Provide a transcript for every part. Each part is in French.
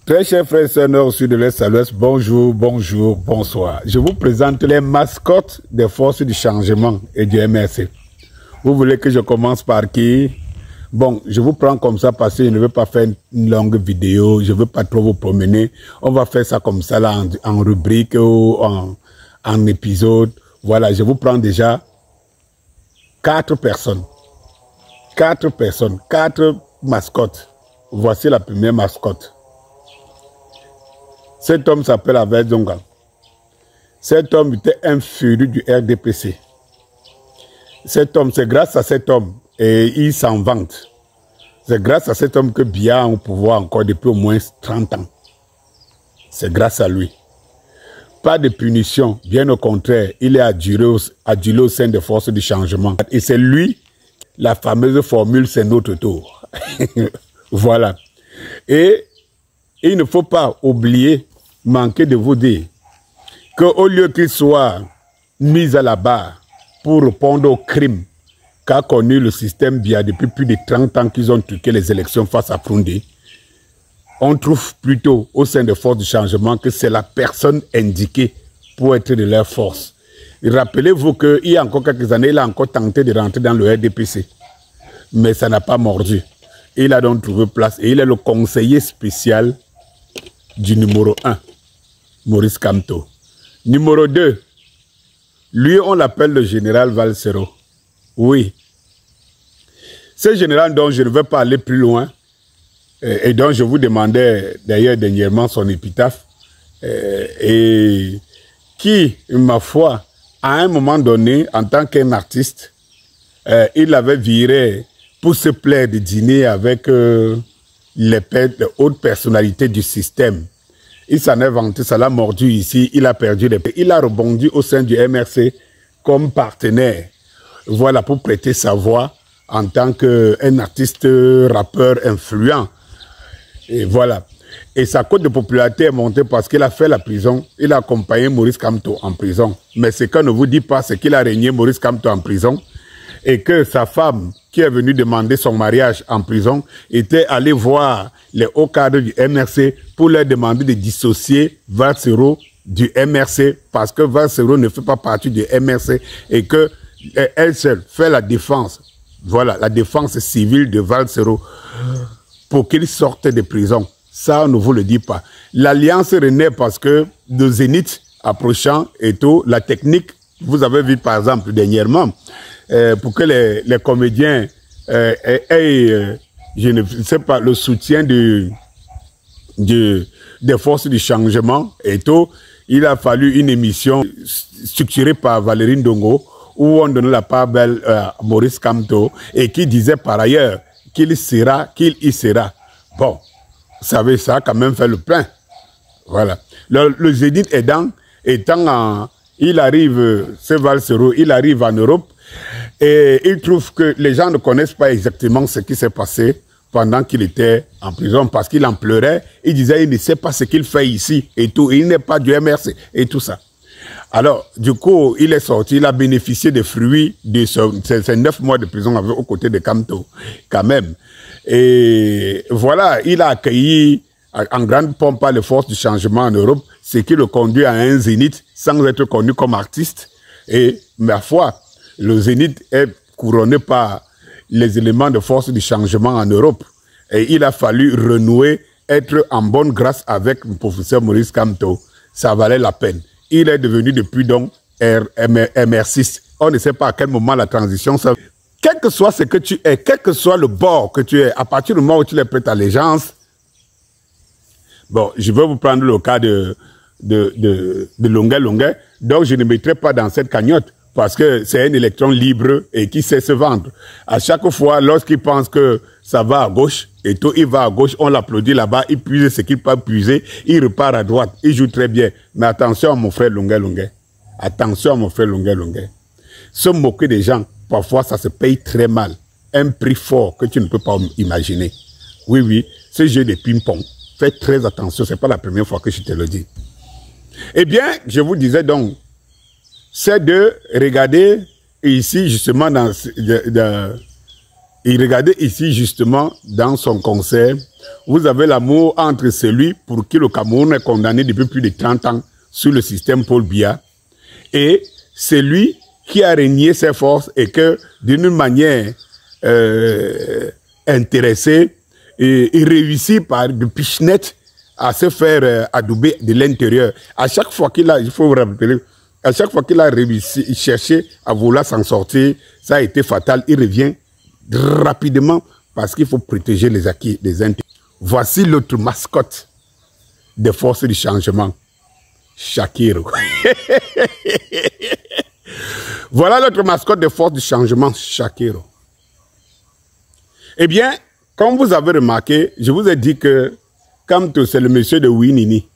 Très chers frères et sœurs nord, sud, de l'est à l'ouest, bonjour, bonjour, bonsoir. Je vous présente les mascottes des forces du changement et du MRC. Vous voulez que je commence par qui? Bon, je vous prends comme ça parce que je ne veux pas faire une longue vidéo, je ne veux pas trop vous promener. On va faire ça comme ça là en rubrique ou en épisode. Voilà, je vous prends déjà 4 personnes. 4 personnes, 4 mascottes. Voici la première mascotte. Cet homme s'appelle Abel Zonga. Cet homme était un féru du RDPC. Cet homme, c'est grâce à cet homme, et il s'en vante. C'est grâce à cet homme que Biya est au pouvoir encore depuis au moins 30 ans. C'est grâce à lui. Pas de punition, bien au contraire, il est adulé au sein des forces du changement. Et c'est lui, la fameuse formule, c'est notre tour. Voilà. Et il ne faut pas oublier, manquer de vous dire, qu'au lieu qu'il soit mis à la barre pour répondre aux crimes qu'a connu le système Biya depuis plus de 30 ans qu'ils ont truqué les élections face à Frundé, on trouve plutôt au sein des forces du changement que c'est la personne indiquée pour être de leur force. Rappelez-vous qu'il y a encore quelques années, il a encore tenté de rentrer dans le RDPC, mais ça n'a pas mordu. Il a donc trouvé place et il est le conseiller spécial du numéro 1, Maurice Kamto. Numéro 2, lui on l'appelle le général Valsero. Oui. Ce général dont je ne veux pas aller plus loin et dont je vous demandais d'ailleurs dernièrement son épitaphe et qui, ma foi, à un moment donné, en tant qu'un artiste, il avait viré pour se plaire de dîner avec les hautes personnalités du système. Il s'en est vanté, ça l'a mordu ici, il a perdu les... Il a rebondi au sein du MRC comme partenaire. Voilà, pour prêter sa voix en tant qu'un artiste rappeur influent. Et voilà. Et sa cote de popularité est montée parce qu'il a fait la prison. Il a accompagné Maurice Kamto en prison. Mais ce qu'on ne vous dit pas, c'est qu'il a régné Maurice Kamto en prison et que sa femme, qui est venue demander son mariage en prison, était allée voir les hauts cadres du MRC pour leur demander de dissocier Valsero du MRC parce que Valsero ne fait pas partie du MRC et que elle seule fait la défense, voilà, la défense civile de Valsero pour qu'il sorte de prison. Ça, on ne vous le dit pas. L'alliance renaît parce que le Zénith approchant et tout, la technique, vous avez vu par exemple dernièrement, pour que les comédiens aient, je ne sais pas, le soutien des forces du changement et tout, il a fallu une émission structurée par Valérie Ndongo où on donnait la part belle à Maurice Kamto et qui disait par ailleurs qu'il y sera. Bon, vous savez, ça a quand même fait le plein. Voilà. Le Zénith il arrive, ce Valsero, il arrive en Europe et il trouve que les gens ne connaissent pas exactement ce qui s'est passé pendant qu'il était en prison parce qu'il en pleurait. Il disait, il ne sait pas ce qu'il fait ici et tout. Il n'est pas du MRC et tout ça. Alors, du coup, il est sorti, il a bénéficié des fruits de ces 9 mois de prison aux côtés de Kamto, quand même. Et voilà, il a accueilli en grande pompe les forces du changement en Europe, ce qui le conduit à un Zénith sans être connu comme artiste. Et, ma foi, le Zénith est couronné par les éléments de force du changement en Europe. Et il a fallu renouer, être en bonne grâce avec le professeur Maurice Kamto. Ça valait la peine. Il est devenu depuis donc MR6. On ne sait pas à quel moment la transition ça. Quel que soit ce que tu es, quel que soit le bord que tu es, à partir du moment où tu les prêtes allégeance, bon, je vais vous prendre le cas de Longuet. Donc je ne mettrai pas dans cette cagnotte parce que c'est un électron libre et qui sait se vendre. À chaque fois, lorsqu'il pense que ça va à gauche, et tout, il va à gauche, on l'applaudit là-bas, il puise ce qu'il peut puiser, il repart à droite, il joue très bien. Mais attention à mon frère Longuet. Attention à mon frère Longuet. Se moquer des gens, parfois ça se paye très mal. Un prix fort que tu ne peux pas imaginer. Oui, oui, ce jeu de ping-pong, fais très attention, c'est pas la première fois que je te le dis. Eh bien, je vous disais donc, c'est de regarder ici, justement, Et regardez ici, justement, dans son concert, vous avez l'amour entre celui pour qui le Cameroun est condamné depuis plus de 30 ans sous le système Paul Biya et celui qui a régné ses forces et que, d'une manière intéressée, et réussit par de pichenettes à se faire adouber de l'intérieur. À chaque fois qu'il a, il faut vous rappeler, à chaque fois qu'il a réussi, cherché à vouloir s'en sortir, ça a été fatal. Il revient rapidement parce qu'il faut protéger les acquis des intérêts. Voici l'autre mascotte des forces du changement, Shakiro. Voilà l'autre mascotte des forces du changement, Shakiro. Eh bien, comme vous avez remarqué, je vous ai dit que Kamto, c'est le monsieur de Winini.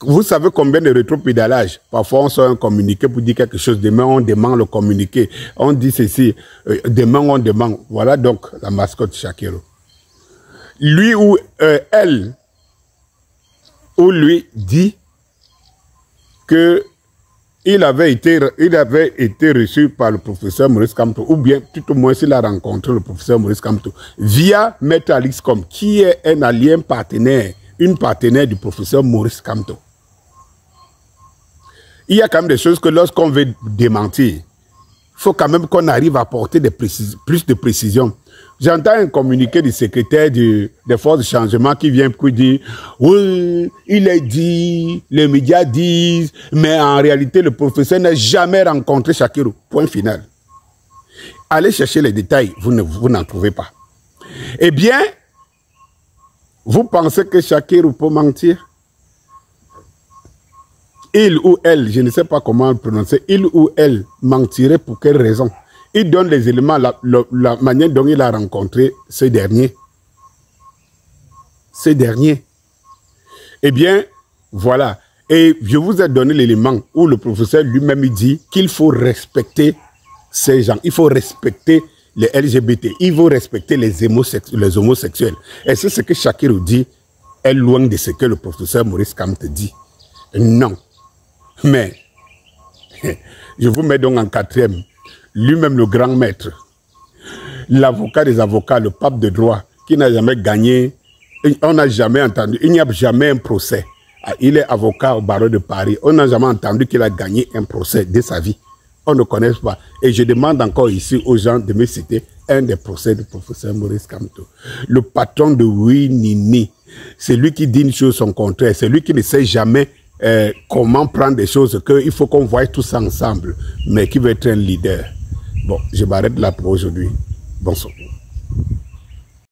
Vous savez combien de rétropédalage? Parfois, on sort un communiqué pour dire quelque chose. Demain, on demande le communiqué. On dit ceci. Demain, on demande. Voilà donc la mascotte Shakiro. Lui ou elle, ou lui dit que il avait été reçu par le professeur Maurice Kamto, ou bien tout au moins s'il a rencontré le professeur Maurice Kamto, via Maître Alix Com, qui est un allié partenaire, une partenaire du professeur Maurice Kamto. Il y a quand même des choses que lorsqu'on veut démentir, il faut quand même qu'on arrive à apporter plus de précision. J'entends un communiqué du secrétaire des forces de changement qui vient pour dire « Oui, il est dit, les médias disent, mais en réalité, le professeur n'a jamais rencontré Shakiro. » Point final. Allez chercher les détails, vous n'en trouvez pas. Eh bien, vous pensez que Shakiro peut mentir? Il ou elle, je ne sais pas comment le prononcer, il ou elle mentirait pour quelle raison? Il donne les éléments, la manière dont il a rencontré ce dernier. Eh bien, voilà. Et je vous ai donné l'élément où le professeur lui-même dit qu'il faut respecter ces gens. Il faut respecter les LGBT. Il faut respecter les homosexuels. Et c'est ce que Shakiro dit est loin de ce que le professeur Maurice Kamto dit. Non. Mais, je vous mets donc en quatrième. Lui-même le grand maître, l'avocat des avocats, le pape de droit, qui n'a jamais gagné, on n'a jamais entendu, il n'y a jamais un procès. Il est avocat au barreau de Paris, on n'a jamais entendu qu'il a gagné un procès de sa vie. On ne connaît pas. Et je demande encore ici aux gens de me citer un des procès du professeur Maurice Kamto. Le patron de Winini, c'est lui qui dit une chose son contraire, c'est lui qui ne sait jamais comment prendre des choses, qu'il faut qu'on voie tout ça ensemble, mais qui veut être un leader. Bon, je m'arrête là pour aujourd'hui. Bonsoir.